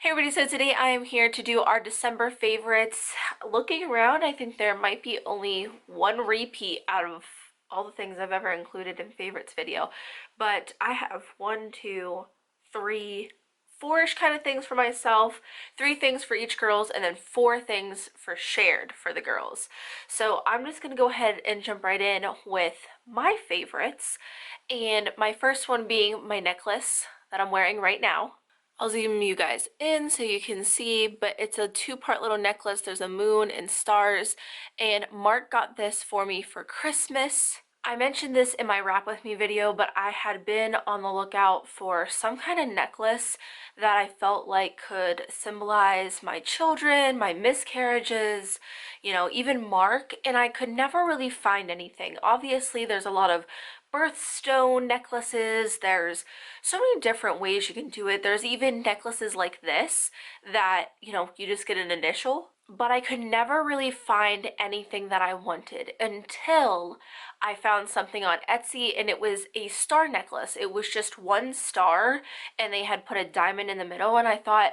Hey everybody, so today I am here to do our December favorites. Looking around, I think there might be only one repeat out of all the things I've ever included in favorites video. But I have one, two, three, four-ish kind of things for myself, three things for each girls, and then four things for shared for the girls. So I'm just gonna go ahead and jump right in with my favorites. And my first one being my necklace that I'm wearing right now. I'll zoom you guys in so you can see, but it's a two-part little necklace. There's a moon and stars, and Mark got this for me for Christmas. I mentioned this in my wrap with me video, but I had been on the lookout for some kind of necklace that I felt like could symbolize my children, my miscarriages, even Mark, and I could never really find anything. Obviously, there's a lot of birthstone necklaces. There's so many different ways you can do it. There's even necklaces like this that, you just get an initial. But I could never really find anything that I wanted until I found something on Etsy, and it was a star necklace. It was just one star and they had put a diamond in the middle, and I thought,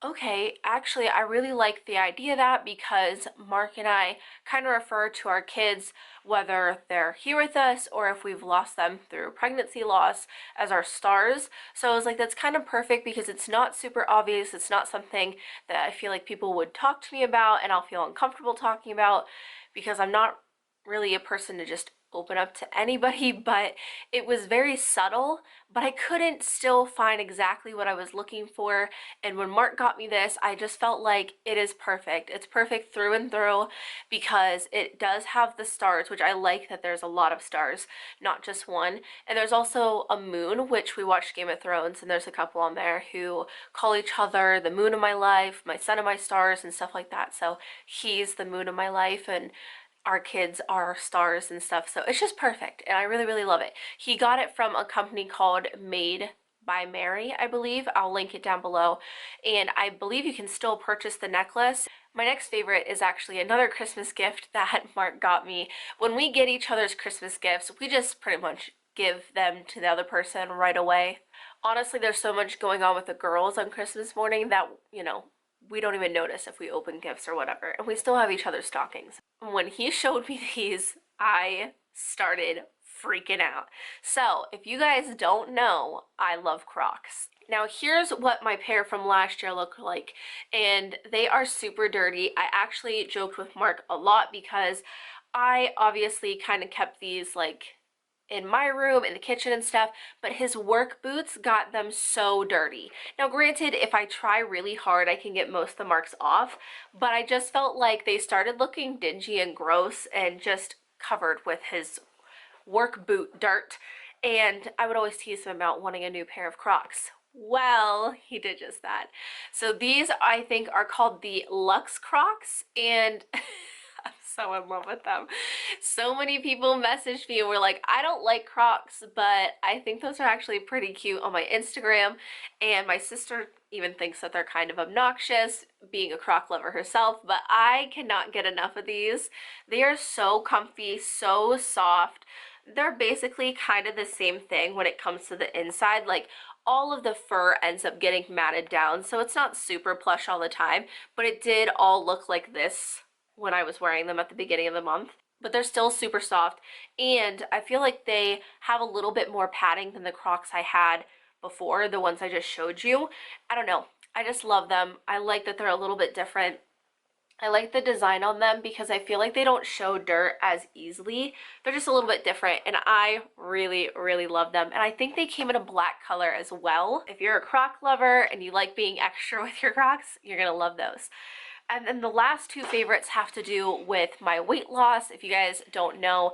okay, actually, I really like the idea of that because Mark and I kind of refer to our kids, whether they're here with us or if we've lost them through pregnancy loss, as our stars. So I was like, that's kind of perfect because it's not super obvious. It's not something that I feel like people would talk to me about and I'll feel uncomfortable talking about because I'm not really a person to just open up to anybody, but it was very subtle, but I couldn't still find exactly what I was looking for. And when Mark got me this, I just felt like it is perfect. It's perfect through and through because it does have the stars, which I like that there's a lot of stars, not just one. And there's also a moon, which we watched Game of Thrones, and there's a couple on there who call each other the moon of my life, my sun of my stars, and stuff like that. So he's the moon of my life, and our kids are stars and stuff, so it's just perfect, and I really, really love it. He got it from a company called Made by Mary, I believe. I'll link it down below, and I believe you can still purchase the necklace. My next favorite is actually another Christmas gift that Mark got me. When we get each other's Christmas gifts, we just pretty much give them to the other person right away. Honestly, there's so much going on with the girls on Christmas morning that, we don't even notice if we open gifts or whatever, and we still have each other's stockings. When he showed me these, I started freaking out. So if you guys don't know, I love Crocs. Now here's what my pair from last year look like, and they are super dirty. I actually joked with Mark a lot because I obviously kind of kept these like in my room, in the kitchen and stuff, but his work boots got them so dirty. Now granted, if I try really hard, I can get most of the marks off, but I just felt like they started looking dingy and gross and just covered with his work boot dirt, and I would always tease him about wanting a new pair of Crocs. Well, he did just that. So these, I think, are called the Luxe Crocs, and I'm so in love with them. So many people messaged me and were like, I don't like Crocs, but I think those are actually pretty cute on my Instagram. And my sister even thinks that they're kind of obnoxious, being a Croc lover herself, but I cannot get enough of these. They are so comfy, so soft. They're basically kind of the same thing when it comes to the inside. Like, all of the fur ends up getting matted down, so it's not super plush all the time, but it did all look like this when I was wearing them at the beginning of the month. But they're still super soft, and I feel like they have a little bit more padding than the Crocs I had before, the ones I just showed you. I don't know, I just love them. I like that they're a little bit different. I like the design on them because I feel like they don't show dirt as easily. They're just a little bit different, and I really, really love them. And I think they came in a black color as well. If you're a Croc lover and you like being extra with your Crocs, you're gonna love those. And then the last two favorites have to do with my weight loss. If you guys don't know,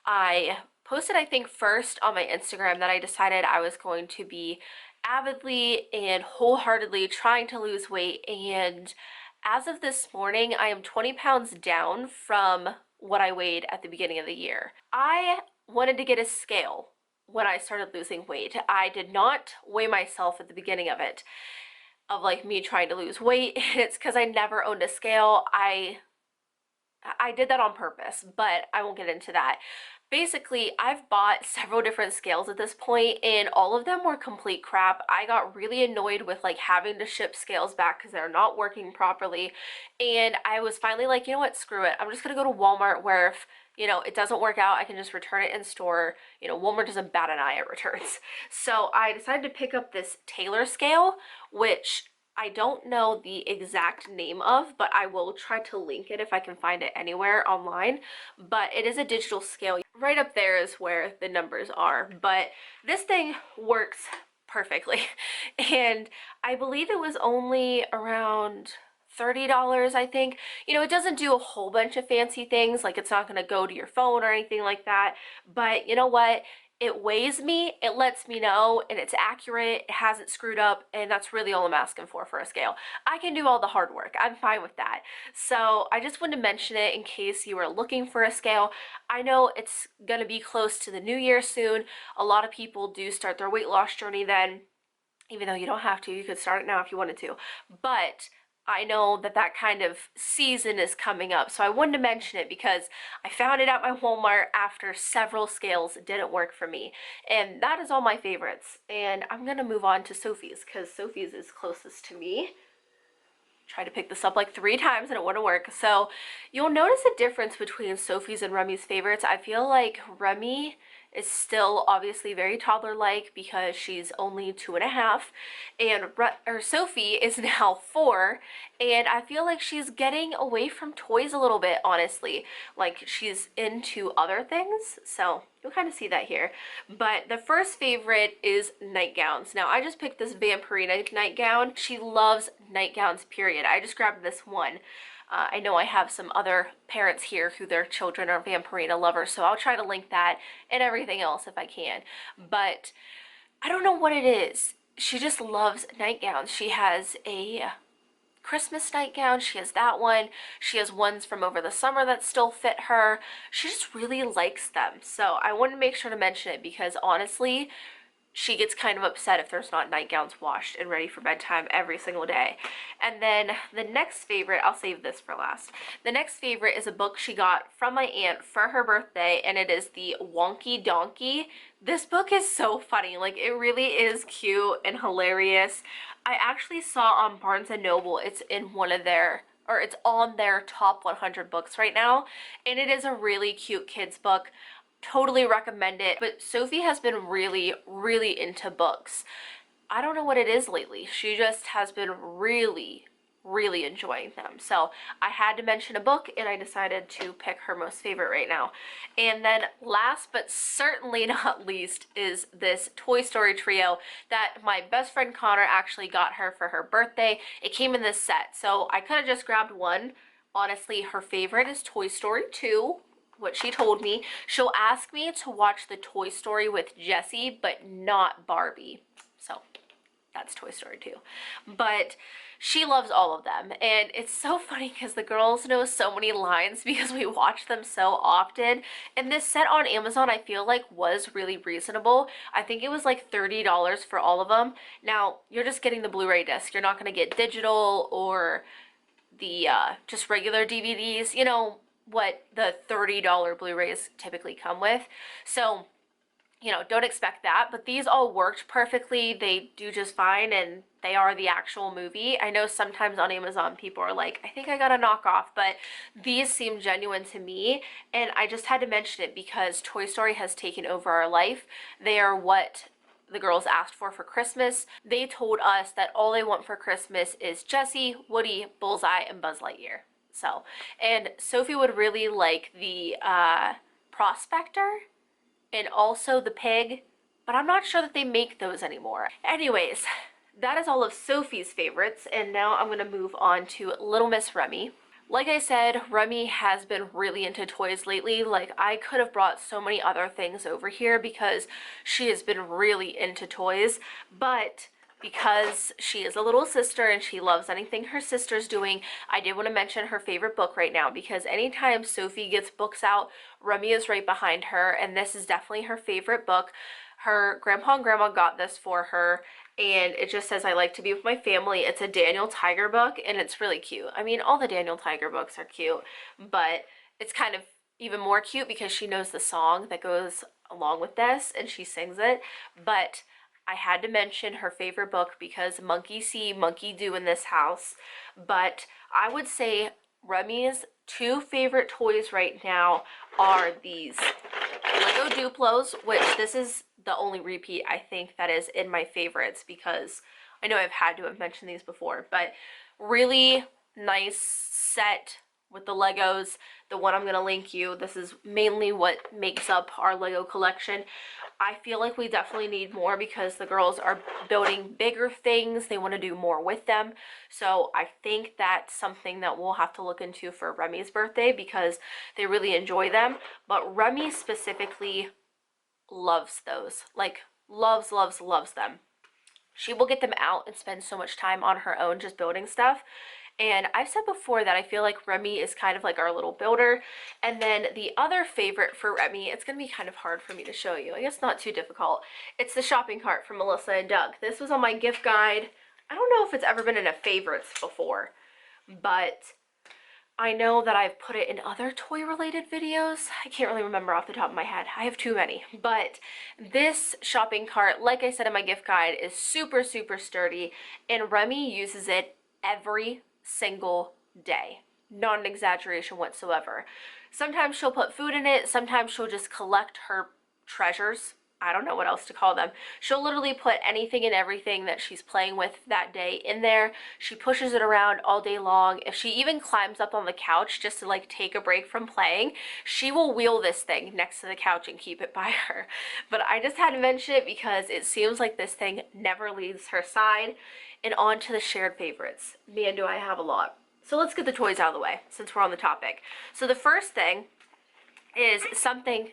I posted, I think, first on my Instagram that I decided I was going to be avidly and wholeheartedly trying to lose weight, and as of this morning, I am 20 pounds down from what I weighed at the beginning of the year. I wanted to get a scale when I started losing weight. I did not weigh myself at the beginning of it, of like me trying to lose weight. It's because I never owned a scale. I did that on purpose, but I won't get into that. Basically, I've bought several different scales at this point, and all of them were complete crap. I got really annoyed with like having to ship scales back because they're not working properly. And I was finally like, you know what, screw it. I'm just gonna go to Walmart where if, you know, it doesn't work out, I can just return it in store. You know, Walmart doesn't bat an eye at returns. So I decided to pick up this Taylor scale, which I don't know the exact name of, but I will try to link it if I can find it anywhere online. But it is a digital scale. Right up there is where the numbers are. But this thing works perfectly. And I believe it was only around $30, I think. You know, it doesn't do a whole bunch of fancy things, like it's not going to go to your phone or anything like that. But you know what? It weighs me, it lets me know, and it's accurate, it hasn't screwed up, and that's really all I'm asking for a scale. I can do all the hard work, I'm fine with that. So I just wanted to mention it in case you were looking for a scale. I know it's gonna be close to the new year soon. A lot of people do start their weight loss journey then, even though you don't have to, you could start it now if you wanted to. But I know that that kind of season is coming up, so I wanted to mention it because I found it at my Walmart after several scales didn't work for me. And that is all my favorites. And I'm gonna move on to Sophie's because Sophie's is closest to me. Tried to pick this up like 3 times and it wouldn't work. So you'll notice a difference between Sophie's and Remi's favorites. I feel like Remi is still obviously very toddler-like because she's only 2.5, and Sophie is now 4, and I feel like she's getting away from toys a little bit, honestly. Like, she's into other things, so you'll kind of see that here. But the first favorite is nightgowns. Now, I just picked this Vampirina nightgown. She loves nightgowns, period. I just grabbed this one. I know I have some other parents here who their children are Vampirina lovers, so I'll try to link that and everything else if I can. But I don't know what it is. She just loves nightgowns. She has a Christmas nightgown, she has that one. She has ones from over the summer that still fit her. She just really likes them. So I want to make sure to mention it because honestly, she gets kind of upset if there's not nightgowns washed and ready for bedtime every single day. And then the next favorite, I'll save this for last. The next favorite is a book she got from my aunt for her birthday, and it is the Wonky Donkey. This book is so funny. Like, it really is cute and hilarious. I actually saw on Barnes & Noble, it's in one of their, or it's on their top 100 books right now, and it is a really cute kids book. Totally recommend it. But Sophie has been really, really into books. I don't know what it is lately. She just has been really, really enjoying them. So I had to mention a book and I decided to pick her most favorite right now. And then last but certainly not least is this Toy Story trio that my best friend Connor actually got her for her birthday. It came in this set, so I could have just grabbed one. Honestly, her favorite is Toy Story 2. What she told me, she'll ask me to watch the Toy Story with Jessie, but not Barbie. So that's Toy Story 2. But she loves all of them. And it's so funny because the girls know so many lines because we watch them so often. And this set on Amazon, I feel like, was really reasonable. I think it was like $30 for all of them. Now, you're just getting the Blu-ray disc. You're not going to get digital or the just regular DVDs. You know, what the $30 Blu-rays typically come with. So, you know, don't expect that. But these all worked perfectly. They do just fine, and they are the actual movie. I know sometimes on Amazon people are like, I think I got a knockoff, but these seem genuine to me. And I just had to mention it because Toy Story has taken over our life. They are what the girls asked for Christmas. They told us that all they want for Christmas is Jessie, Woody, Bullseye, and Buzz Lightyear. So, and Sophie would really like the Prospector and also the Pig, but I'm not sure that they make those anymore. Anyways, that is all of Sophie's favorites, and now I'm going to move on to Little Miss Remi. Like I said, Remi has been really into toys lately. Like, I could have brought so many other things over here because she has been really into toys, but because she is a little sister and she loves anything her sister's doing, I did want to mention her favorite book right now because anytime Sophie gets books out, Remi is right behind her, and this is definitely her favorite book. Her grandpa and grandma got this for her, and it just says, I like to be with my family. It's a Daniel Tiger book, and it's really cute. I mean, all the Daniel Tiger books are cute, but it's kind of even more cute because she knows the song that goes along with this and she sings it. But I had to mention her favorite book because monkey see, monkey do in this house. But I would say Remi's two favorite toys right now are these Lego Duplos, which this is the only repeat I think that is in my favorites because I know I've had to have mentioned these before, but really nice set with the Legos. The one I'm going to link you, this is mainly what makes up our Lego collection. I feel like we definitely need more because the girls are building bigger things. They want to do more with them. So I think that's something that we'll have to look into for Remi's birthday because they really enjoy them. But Remi specifically loves those. Like, loves, loves, loves them. She will get them out and spend so much time on her own just building stuff. And I've said before that I feel like Remi is kind of like our little builder. And then the other favorite for Remi, it's going to be kind of hard for me to show you. I guess not too difficult. It's the shopping cart from Melissa and Doug. This was on my gift guide. I don't know if it's ever been in a favorites before, but I know that I've put it in other toy related videos. I can't really remember off the top of my head. I have too many. But this shopping cart, like I said in my gift guide, is super, super sturdy. And Remi uses it every single day. Not an exaggeration whatsoever. Sometimes she'll put food in it. Sometimes she'll just collect her treasures. I don't know what else to call them. She'll literally put anything and everything that she's playing with that day in there. She pushes it around all day long. If she even climbs up on the couch just to like take a break from playing, she will wheel this thing next to the couch and keep it by her. But I just had to mention it because it seems like this thing never leaves her side. And on to the shared favorites. Man, do I have a lot. So let's get the toys out of the way since we're on the topic. So the first thing is something...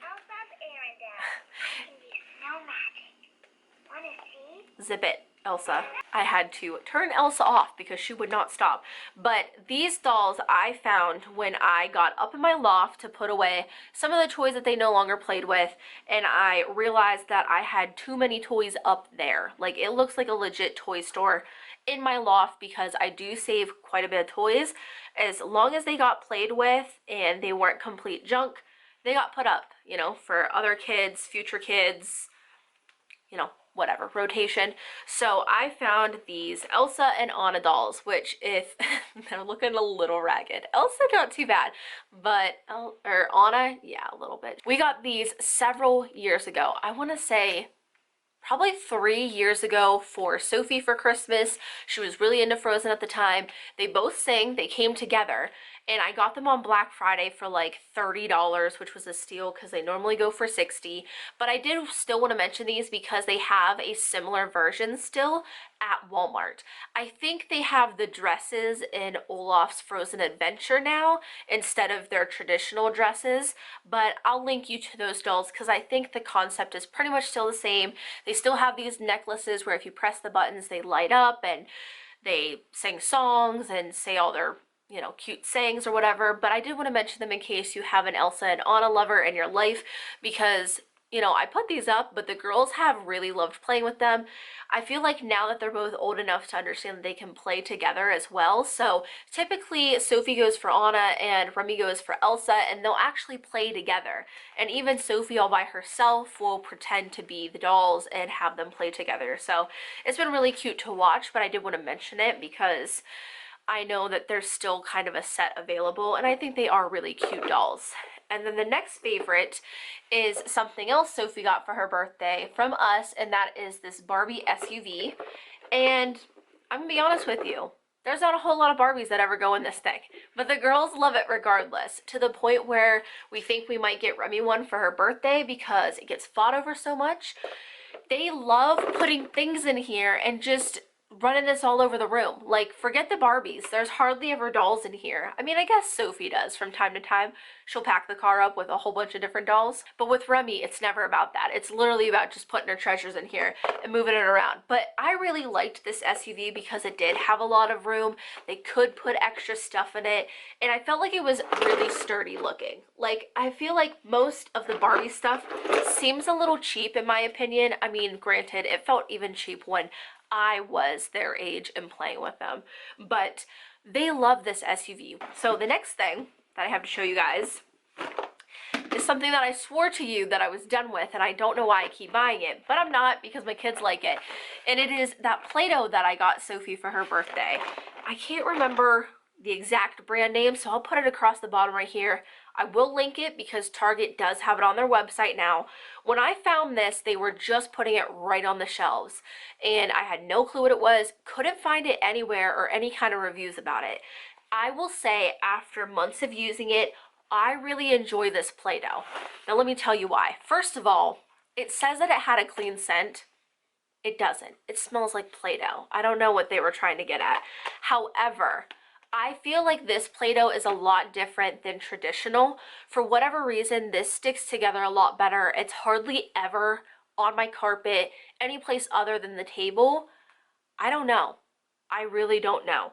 Zip it, Elsa. I had to turn Elsa off because she would not stop. But these dolls I found when I got up in my loft to put away some of the toys that they no longer played with, and I realized that I had too many toys up there. Like, it looks like a legit toy store in my loft because I do save quite a bit of toys. As long as they got played with and they weren't complete junk, they got put up, you know, for other kids, future kids, you know, whatever, rotation. So I found these Elsa and Anna dolls, which if they're looking a little ragged. Elsa not too bad, but Anna, yeah, a little bit. We got these several years ago. I want to say probably 3 years ago for Sophie for Christmas. She was really into Frozen at the time. They both sing, they came together, and I got them on Black Friday for like $30, which was a steal because they normally go for $60. But I did still want to mention these because they have a similar version still at Walmart. I think they have the dresses in Olaf's Frozen Adventure now instead of their traditional dresses, but I'll link you to those dolls because I think the concept is pretty much still the same. They still have these necklaces where if you press the buttons they light up and they sing songs and say all their, you know, cute sayings or whatever. But I did want to mention them in case you have an Elsa and Anna lover in your life because, you know, I put these up, but the girls have really loved playing with them. I feel like now that they're both old enough to understand that they can play together as well. So typically Sophie goes for Anna and Remi goes for Elsa, and they'll actually play together. And even Sophie all by herself will pretend to be the dolls and have them play together. So it's been really cute to watch, but I did want to mention it because I know that there's still kind of a set available, and I think they are really cute dolls. And then the next favorite is something else Sophie got for her birthday from us, and that is this Barbie SUV. And I'm gonna be honest with you, there's not a whole lot of Barbies that ever go in this thing, but the girls love it regardless, to the point where we think we might get Remi one for her birthday because it gets fought over so much. They love putting things in here and just running this all over the room. Like, forget the Barbies. There's hardly ever dolls in here. I mean, I guess Sophie does from time to time. She'll pack the car up with a whole bunch of different dolls. But with Remi, it's never about that. It's literally about just putting her treasures in here and moving it around. But I really liked this SUV because it did have a lot of room. They could put extra stuff in it. And I felt like it was really sturdy looking. Like, I feel like most of the Barbie stuff seems a little cheap in my opinion. I mean, granted, it felt even cheap when I was their age and playing with them, but they love this SUV. So the next thing that I have to show you guys is something that I swore to you that I was done with, and I don't know why I keep buying it, but I'm not, because my kids like it. And it is that Play-Doh that I got Sophie for her birthday. I can't remember the exact brand name, so I'll put it across the bottom right here. I will link it because Target does have it on their website now. When I found this, they were just putting it right on the shelves, and I had no clue what it was, couldn't find it anywhere or any kind of reviews about it. I will say, after months of using it, I really enjoy this Play-Doh. Now let me tell you why. First of all, it says that it had a clean scent. It doesn't. It smells like Play-Doh. I don't know what they were trying to get at. However, I feel like this Play-Doh is a lot different than traditional. For whatever reason, this sticks together a lot better. It's hardly ever on my carpet, any place other than the table. I don't know. I really don't know.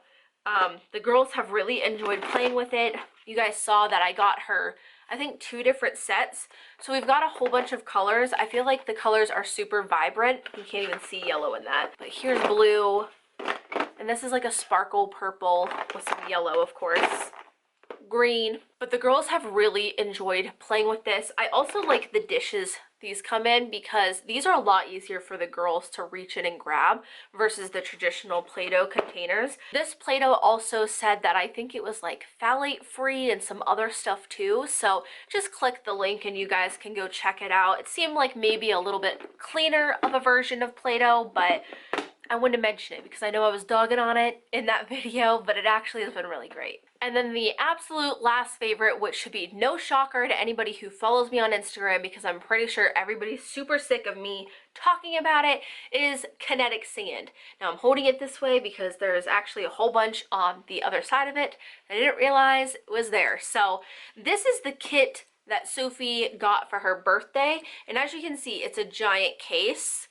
The girls have really enjoyed playing with it. You guys saw that I got her, I think, 2 different sets. So we've got a whole bunch of colors. I feel like the colors are super vibrant. You can't even see yellow in that. But here's blue. And this is like a sparkle purple with some yellow, of course. Green. But the girls have really enjoyed playing with this. I also like the dishes these come in because these are a lot easier for the girls to reach in and grab versus the traditional Play-Doh containers. This Play-Doh also said that I think it was like phthalate free and some other stuff too. So just click the link and you guys can go check it out. It seemed like maybe a little bit cleaner of a version of Play-Doh, but I wanted to mention it because I know I was dogging on it in that video, but it actually has been really great. And then the absolute last favorite, which should be no shocker to anybody who follows me on Instagram because I'm pretty sure everybody's super sick of me talking about it, is Kinetic Sand. Now I'm holding it this way because there's actually a whole bunch on the other side of it that I didn't realize was there. So this is the kit that Sophie got for her birthday, and as you can see, it's a giant case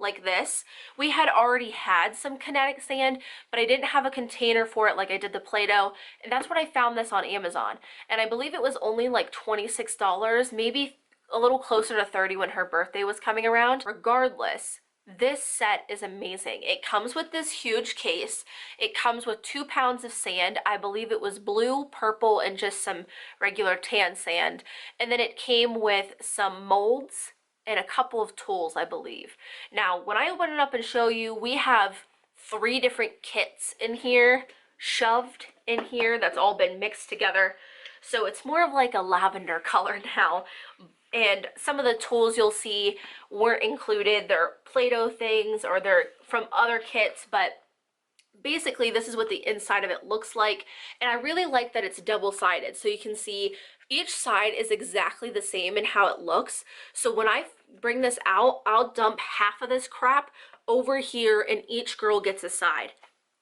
like this. We had already had some Kinetic Sand, but I didn't have a container for it like I did the Play-Doh, and that's when I found this on Amazon. And I believe it was only like $26, maybe a little closer to $30 when her birthday was coming around. Regardless, this set is amazing. It comes with this huge case. It comes with 2 pounds of sand. I believe it was blue, purple, and just some regular tan sand. And then it came with some molds and a couple of tools, I believe. Now, when I open it up and show you, we have 3 different kits in here, shoved in here, that's all been mixed together. So it's more of like a lavender color now. And some of the tools you'll see weren't included. They're Play-Doh things or they're from other kits, but basically this is what the inside of it looks like. And I really like that it's double-sided, so you can see each side is exactly the same in how it looks. So when I bring this out, I'll dump half of this crap over here and each girl gets a side.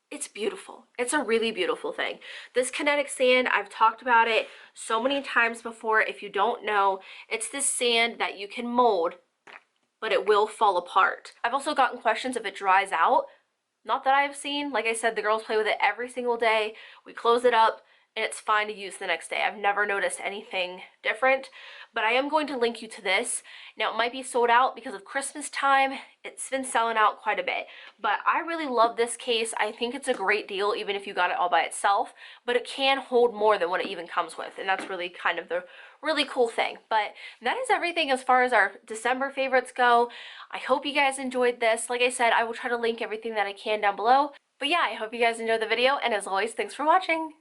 It's beautiful. It's a really beautiful thing. This Kinetic Sand, I've talked about it so many times before. If you don't know, it's this sand that you can mold, but it will fall apart. I've also gotten questions if it dries out. Not that I've seen. Like I said, the girls play with it every single day. We close it up and it's fine to use the next day. I've never noticed anything different, but I am going to link you to this. Now, it might be sold out because of Christmas time. It's been selling out quite a bit, but I really love this case. I think it's a great deal, even if you got it all by itself, but it can hold more than what it even comes with, and that's really kind of the really cool thing. But that is everything as far as our December favorites go. I hope you guys enjoyed this. Like I said, I will try to link everything that I can down below. But yeah, I hope you guys enjoyed the video, and as always, thanks for watching.